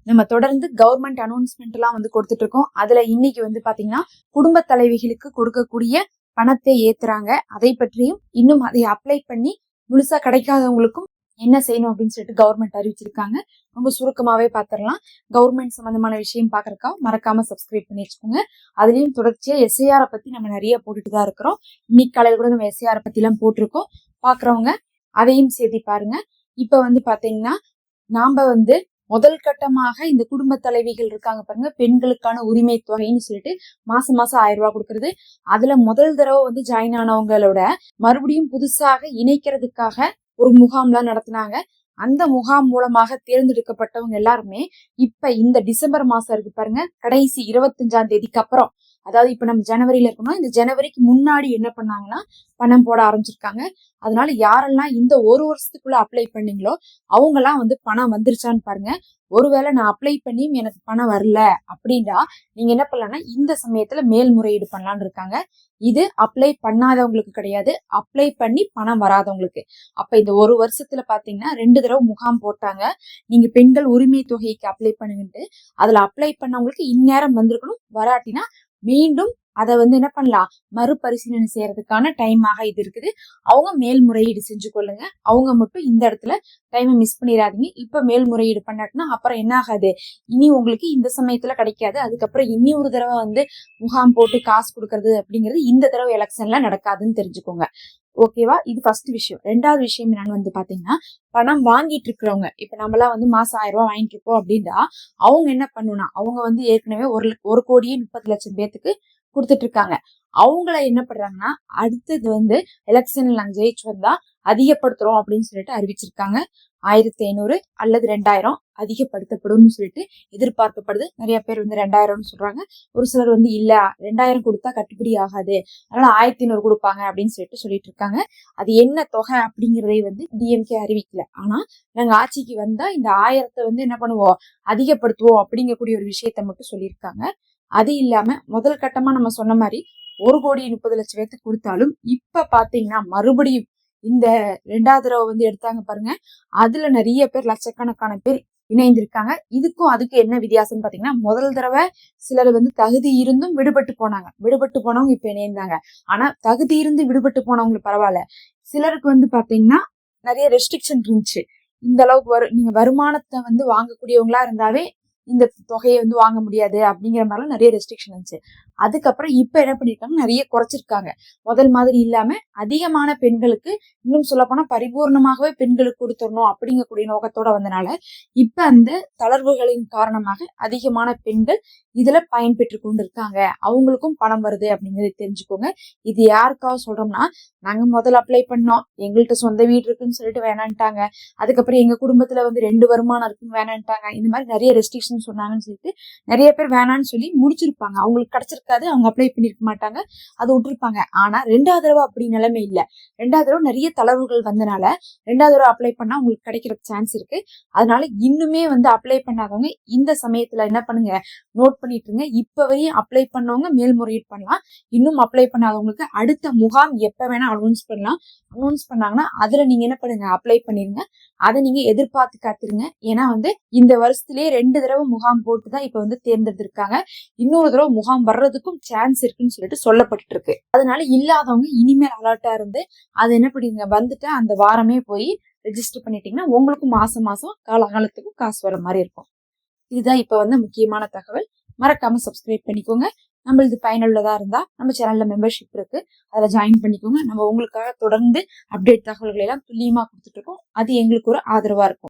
நம்ம தொடர்ந்து government announcement எல்லாம் கொடுத்துட்டு இருக்கோம். அதுல இன்னைக்கு பாத்தீங்கன்னா குடும்ப தலைவிகளுக்கு கொடுக்கக்கூடிய பணத்தை ஏத்துறாங்க. அதை பற்றியும் இன்னும் அதை அப்ளை பண்ணி முழுசா கிடைக்காதவங்களுக்கும் என்ன செய்யணும் அப்படின்னு சொல்லிட்டு கவர்மெண்ட் அறிவிச்சிருக்காங்க. ரொம்ப சுருக்கமாவே பாத்திரலாம். கவர்மெண்ட் சம்பந்தமான விஷயம் பாக்குறக்கா மறக்காம சப்ஸ்கிரைப் பண்ணி வச்சுக்கோங்க. அதுலயும் தொடர்ச்சியா எஸ்ஐஆர் பத்தி நம்ம நிறைய போட்டுட்டு தான் இருக்கிறோம். இன்னைக்கு காலையில கூட நம்ம எஸ்ஐஆர் பத்தி எல்லாம் போட்டிருக்கோம். பாக்குறவங்க அதையும் சேர்த்து பாருங்க. இப்ப பாத்தீங்கன்னா நாம முதல் கட்டமாக இந்த குடும்ப தலைவிகள் இருக்காங்க பாருங்க, பெண்களுக்கான உரிமை தொகைன்னு சொல்லிட்டு மாசம் மாசம் 1000 ரூபாய் கொடுக்கறது. அதுல முதல் தடவை ஜாயின் ஆனவங்களோட மறுபடியும் புதுசாக இணைக்கிறதுக்காக ஒரு முகாம்லாம் நடத்தினாங்க. அந்த முகாம் மூலமாக தேர்ந்தெடுக்கப்பட்டவங்க எல்லாருமே இப்ப இந்த டிசம்பர் மாசம் இருக்கு பாருங்க, கடைசி 25ஆம் தேதிக்கு அப்புறம், அதாவது இப்ப நம்ம ஜனவரியில இருக்கோம்னா இந்த ஜனவரிக்கு முன்னாடி என்ன பண்ணாங்கன்னா பணம் போட ஆரம்பிச்சிருக்காங்க. அதனால யாரெல்லாம் இந்த ஒரு வருஷத்துக்குள்ள அப்ளை பண்ணீங்களோ அவங்க எல்லாம் பணம் வந்துருச்சான்னு பாருங்க. ஒருவேளை நான் அப்ளை பண்ணி எனக்கு பணம் வரல அப்படின்னா நீங்க என்ன பண்ணலாம்னா இந்த சமயத்துல மேல்முறையீடு பண்ணலான்னு இருக்காங்க. இது அப்ளை பண்ணாதவங்களுக்கு கிடையாது, அப்ளை பண்ணி பணம் வராதவங்களுக்கு. அப்ப இந்த ஒரு வருஷத்துல பாத்தீங்கன்னா 2 தடவை முகாம் போட்டாங்க. நீங்க பெண்கள் உரிமை தொகைக்கு அப்ளை பண்ணுங்கன்ட்டு. அதுல அப்ளை பண்ணவங்களுக்கு இந்நேரம் வந்திருக்கணும். வராட்டினா மீண்டும் அதை என்ன பண்ணலாம், மறுபரிசீலனை செய்யறதுக்கான டைமாக இது இருக்குது. அவங்க மேல்முறையீடு செஞ்சு கொள்ளுங்க. அவங்க மட்டும் இந்த இடத்துல டைமை மிஸ் பண்ணிடாதீங்க. இப்ப மேல்முறையீடு பண்ணாட்டினா அப்புறம் என்ன ஆகாது, இனி உங்களுக்கு இந்த சமயத்துல கிடைக்காது. அதுக்கப்புறம் இனி ஒரு தடவை முகாம் போட்டு காசு கொடுக்கறது அப்படிங்கிறது இந்த தடவை எலெக்ஷன்ல நடக்காதுன்னு தெரிஞ்சுக்கோங்க. ஓகேவா? இது ஃபர்ஸ்ட் விஷயம். ரெண்டாவது விஷயம் என்னன்னு பாத்தீங்கன்னா, பணம் வாங்கிட்டு இருக்கிறவங்க, இப்ப நம்மளாம் மாசம் 1000 ரூபாய் வாங்கிட்டு இருக்கோம் அப்படின்னா அவங்க என்ன பண்ணணும்னா, அவங்க ஏற்கனவே 1,30,00,000 பேத்துக்கு கொடுத்துட்டு இருக்காங்க. அவங்கள என்ன பண்றாங்கன்னா அடுத்தது எலெக்ஷன்ல நாங்க ஜெயிச்சு வந்தா அதிகப்படுத்துறோம் அப்படின்னு சொல்லிட்டு அறிவிச்சிருக்காங்க. 1500 அல்லது 2000 அதிகப்படுத்தப்படும் சொல்லிட்டு எதிர்பார்க்கப்படுது. நிறைய பேர் 2000 சொல்றாங்க. ஒரு சிலர் இல்ல 2000 கொடுத்தா கட்டுப்படி ஆகாது, அதனால 1500 கொடுப்பாங்க அப்படின்னு சொல்லிட்டு இருக்காங்க. அது என்ன தொகை அப்படிங்கறதை டிஎம்கே அறிவிக்கல. ஆனா நாங்க ஆட்சிக்கு வந்தா இந்த 1000 என்ன பண்ணுவோம், அதிகப்படுத்துவோம் அப்படிங்கக்கூடிய ஒரு விஷயத்த மட்டும் சொல்லியிருக்காங்க. அது இல்லாம முதல் கட்டமா நம்ம சொன்ன மாதிரி 1,30,00,000 பேத்துக்கு கொடுத்தாலும் இப்ப பாத்தீங்கன்னா மறுபடியும் இந்த 2வது தடவை எடுத்தாங்க பாருங்க, அதுல நிறைய பேர் லட்சக்கணக்கான பேர் இணைந்திருக்காங்க. இதுக்கும் அதுக்கு என்ன வித்தியாசம்னு பாத்தீங்கன்னா, முதல் தடவை சிலர் தகுதி இருந்தும் விடுபட்டு போனவங்க இப்ப இணைந்தாங்க. ஆனா தகுதி இருந்து விடுபட்டு போனவங்களுக்கு பரவாயில்ல. சிலருக்கு பாத்தீங்கன்னா நிறைய ரெஸ்ட்ரிக்ஷன் இருந்துச்சு. இந்த அளவுக்கு நீங்க வருமானத்தை வாங்கக்கூடியவங்களா இருந்தாவே இந்த தொகையை வாங்க முடியாது அப்படிங்கிற மாதிரிலாம் நிறைய ரெஸ்ட்ரிக்ஷன் இருந்துச்சு. அதுக்கப்புறம் இப்ப என்ன பண்ணிருக்காங்க, நிறைய குறைச்சிருக்காங்க. முதல் மாதிரி இல்லாம அதிகமான பெண்களுக்கு, இன்னும் சொல்ல போனா பரிபூர்ணமாகவே பெண்களுக்கு கொடுத்துடணும் அப்படிங்கக்கூடிய நோக்கத்தோட வந்தனால இப்ப அந்த தளர்வுகளின் காரணமாக அதிகமான பெண்கள் இதுல பயன்பெற்று கொண்டு இருக்காங்க. அவங்களுக்கும் பணம் வருது அப்படிங்கறத தெரிஞ்சுக்கோங்க. இது யாருக்காக சொல்றோம்னா, நாங்க முதல்ல அப்ளை பண்ணோம், எங்கள்கிட்ட சொந்த வீடு இருக்குன்னு சொல்லிட்டு வேணான்ட்டாங்க. அதுக்கப்புறம் எங்க குடும்பத்துல 2 வருமானம் இருக்குன்னு வேணான்ட்டாங்க. இந்த மாதிரி நிறைய ரெஸ்ட்ரிக்ஷன் சொன்னாங்கன்னு சொல்லிட்டு நிறைய பேர் வேணான்னு சொல்லி முடிச்சிருப்பாங்க. அவங்களுக்கு கிடைச்சிருக்காது, அவங்க அப்ளை பண்ணிருக்க மாட்டாங்க, அதை விட்டுருப்பாங்க. ஆனா 2வது தடவை அப்படி நிலைமை இல்ல. 2வது தடவை நிறைய தளர்வுகள் வந்தனால 2வது தடவை அப்ளை பண்ணா உங்களுக்கு கிடைக்கிற சான்ஸ் இருக்கு. அதனால இன்னுமே அப்ளை பண்ணாதவங்க இந்த சமயத்துல என்ன பண்ணுங்க, நோட் பண்ணிட்டு இருங்க. இப்ப வரையும் அப்ளை பண்ணவங்க மேல்முறையீடு பண்ணலாம். இன்னும் அப்ளை பண்ணாதவங்களுக்கு அடுத்த முகாம் எப்ப வேணா அனௌன்ஸ் பண்ணலாம். அனௌன்ஸ் பண்ணாங்கன்னா அதுல நீங்க என்ன பண்ணுங்க, அப்ளை பண்ணிருங்க. அதை நீங்க எதிர்பார்த்து காத்துருங்க. ஏன்னா இந்த வருஷத்திலேயே 2 தடவை முகாம் போட்டுதான் இப்ப தேர்ந்தெடுத்திருக்காங்க. இன்னொரு தடவை முகாம் வர்றதுக்கும் சான்ஸ் இருக்குன்னு சொல்லிட்டு சொல்லப்பட்டு இருக்கு. அதனால இல்லாதவங்க இனிமேல் அலர்ட்டா இருந்து அது என்ன பண்ணுங்க, வந்துட்டு அந்த வாரமே போய் ரெஜிஸ்டர் பண்ணிட்டீங்கன்னா உங்களுக்கும் மாசம் மாசம் காலகாலத்துக்கும் காசு வர மாதிரி இருக்கும். இதுதான் இப்ப முக்கியமான தகவல். மறக்காம சப்ஸ்கிரைப் பண்ணிக்கோங்க. நம்மளுக்கு பயனுள்ளதா இருந்தா நம்ம சேனல்ல மெம்பர்ஷிப் இருக்கு, அதுல ஜாயின் பண்ணிக்கோங்க. நம்ம உங்களுக்காக தொடர்ந்து அப்டேட் தகவல்களை எல்லாம் துல்லியமா கொடுத்துட்டு இருக்கோம். அது எங்களுக்கு ஒரு ஆதரவா இருக்கும்.